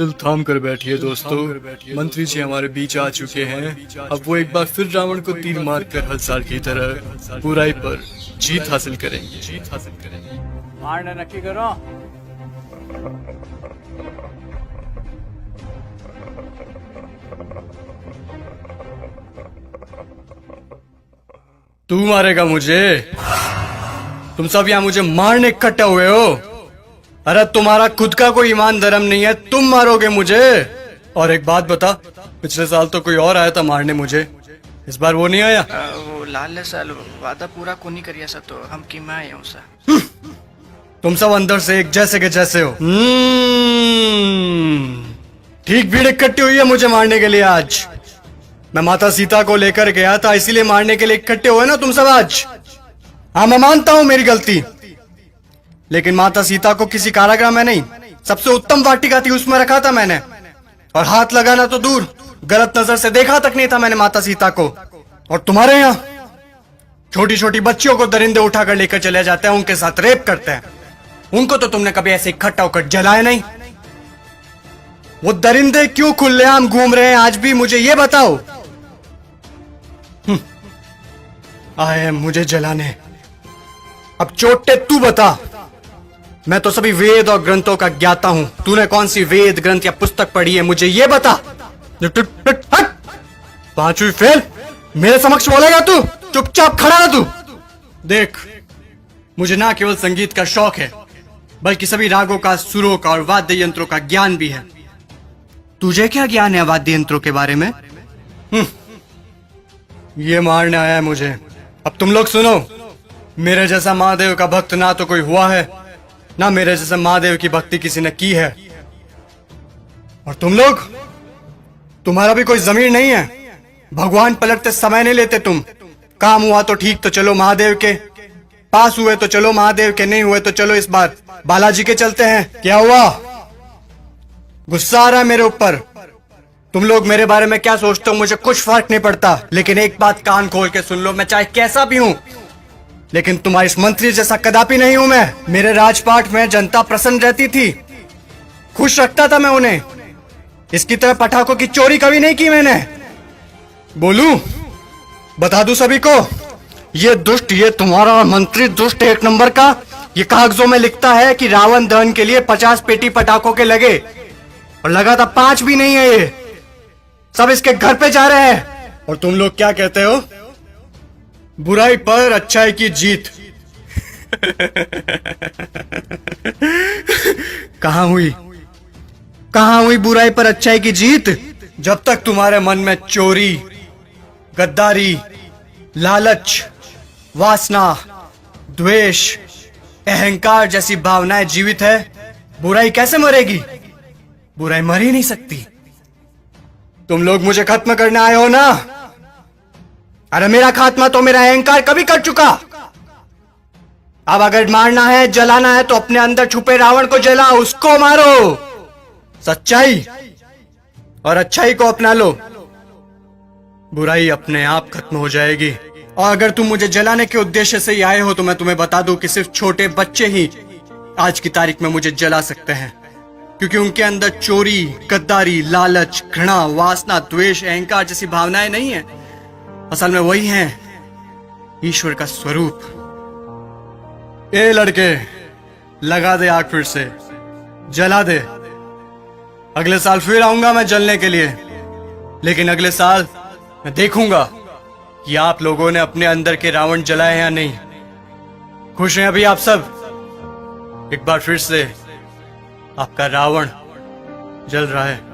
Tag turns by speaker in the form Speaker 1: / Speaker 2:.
Speaker 1: दिल थाम कर बैठिए दोस्तों, मंत्री जी हमारे बीच आ चुके हैं। अब वो एक बार फिर रावण को तीर मार कर हर साल की तरह बुराई पर जीत हासिल करेंगे।
Speaker 2: मारना नक्की करो।
Speaker 1: तू मारेगा मुझे? तुम सब यहाँ मुझे मारने इकट्ठे हुए हो? अरे तुम्हारा खुद का कोई ईमान धर्म नहीं है, तुम मारोगे मुझे? और एक बात बता, पिछले साल तो कोई और आया था मारने मुझे, इस बार वो नहीं आया?
Speaker 3: वो लाल साल वादा पूरा कोनी करिया सा तो हम की मैं आया हूँ सा।
Speaker 1: तुम सब अंदर से एक जैसे के जैसे हो। ठीक भीड़ इकट्ठी हुई है मुझे मारने के लिए आज। मैं माता सीता को लेकर गया था, इसीलिए मारने के लिए इकट्ठे हुए ना तुम सब आज। हाँ, मैं मानता हूं मेरी गलती, लेकिन माता सीता को किसी कारागृह में नहीं, सबसे उत्तम वाटिका थी उसमें रखा था मैंने। और हाथ लगाना तो दूर, गलत नजर से देखा तक नहीं था मैंने माता सीता को। और तुम्हारे यहाँ छोटी छोटी बच्चियों को दरिंदे उठाकर लेकर चले जाते हैं, उनके साथ रेप करते हैं। उनको तो तुमने कभी ऐसे इकट्ठा होकर जलाया नहीं। वो दरिंदे क्यों खुलेआम घूम रहे हैं आज भी, मुझे ये बताओ। आए हैं मुझे जलाने। अब चोटे तू बता। मैं तो सभी वेद और ग्रंथों का ज्ञाता हूं। तूने कौन सी वेद ग्रंथ या पुस्तक पढ़ी है, मुझे ये बता। पांचवी फेल मेरे समक्ष बोलेगा तू? चुपचाप खड़ा रह तू। देख, मुझे ना केवल संगीत का शौक है, बल्कि सभी रागों का, सुरों का और वाद्य यंत्रों का ज्ञान भी है। तुझे क्या ज्ञान है वाद्य यंत्रों के बारे में? ये मारने आया है मुझे। अब तुम लोग सुनो, मेरे जैसा महादेव का भक्त ना तो कोई हुआ है, ना मेरे जैसा महादेव की भक्ति किसी ने की है। और तुम लोग, तुम्हारा भी कोई जमीर नहीं है। भगवान पलटते समय नहीं लेते तुम। काम हुआ तो ठीक, तो चलो महादेव के पास, हुए तो चलो महादेव के, नहीं हुए तो चलो इस बार बालाजी के चलते हैं। क्या हुआ? गुस्सा आ रहा है मेरे ऊपर? तुम लोग मेरे बारे में क्या सोचते हो मुझे कुछ फर्क नहीं पड़ता, लेकिन एक बात कान खोल के सुन लो, मैं चाहे कैसा भी हूं, लेकिन तुम्हारी इस मंत्री जैसा कदापि नहीं हूं मैं। मेरे राजपाट में जनता प्रसन्न रहती थी, खुश रखता था मैं उन्हें। इसकी तरह पटाखों की चोरी कभी नहीं की मैंने। बोलूं, बता दूं सभी को, ये दुष्ट, ये तुम्हारा मंत्री दुष्ट एक नंबर का, ये कागजों में लिखता है कि रावण दहन के लिए 50 पेटी पटाखों के लगे, और लगा था 5 भी नहीं है। ये सब इसके घर पे जा रहे हैं। और तुम लोग क्या कहते हो? बुराई पर अच्छाई की जीत। कहां हुई, कहां हुई बुराई पर अच्छाई की जीत? जब तक तुम्हारे मन में चोरी, गद्दारी, लालच, वासना, द्वेष, अहंकार जैसी भावनाएं जीवित है, बुराई कैसे मरेगी? बुराई मर ही नहीं सकती। तुम लोग मुझे खत्म करने आए हो ना? अरे मेरा खात्मा तो मेरा अहंकार कभी कर चुका। अब अगर मारना है, जलाना है, तो अपने अंदर छुपे रावण को जलाओ, उसको मारो। सच्चाई और अच्छाई को अपना लो, बुराई अपने आप खत्म हो जाएगी। और अगर तुम मुझे जलाने के उद्देश्य से ही आए हो, तो मैं तुम्हें बता दूं कि सिर्फ छोटे बच्चे ही आज की तारीख में मुझे जला सकते हैं, क्योंकि उनके अंदर चोरी, गद्दारी, लालच, घृणा, वासना, द्वेष, अहंकार जैसी भावनाएं नहीं है। असल में वही हैं ईश्वर का स्वरूप। ए लड़के, लगा दे आग फिर से, जला दे। अगले साल फिर आऊंगा मैं जलने के लिए, लेकिन अगले साल मैं देखूंगा कि आप लोगों ने अपने अंदर के रावण जलाए या नहीं। खुश हैं अभी आप सब? एक बार फिर से आपका रावण जल रहा है।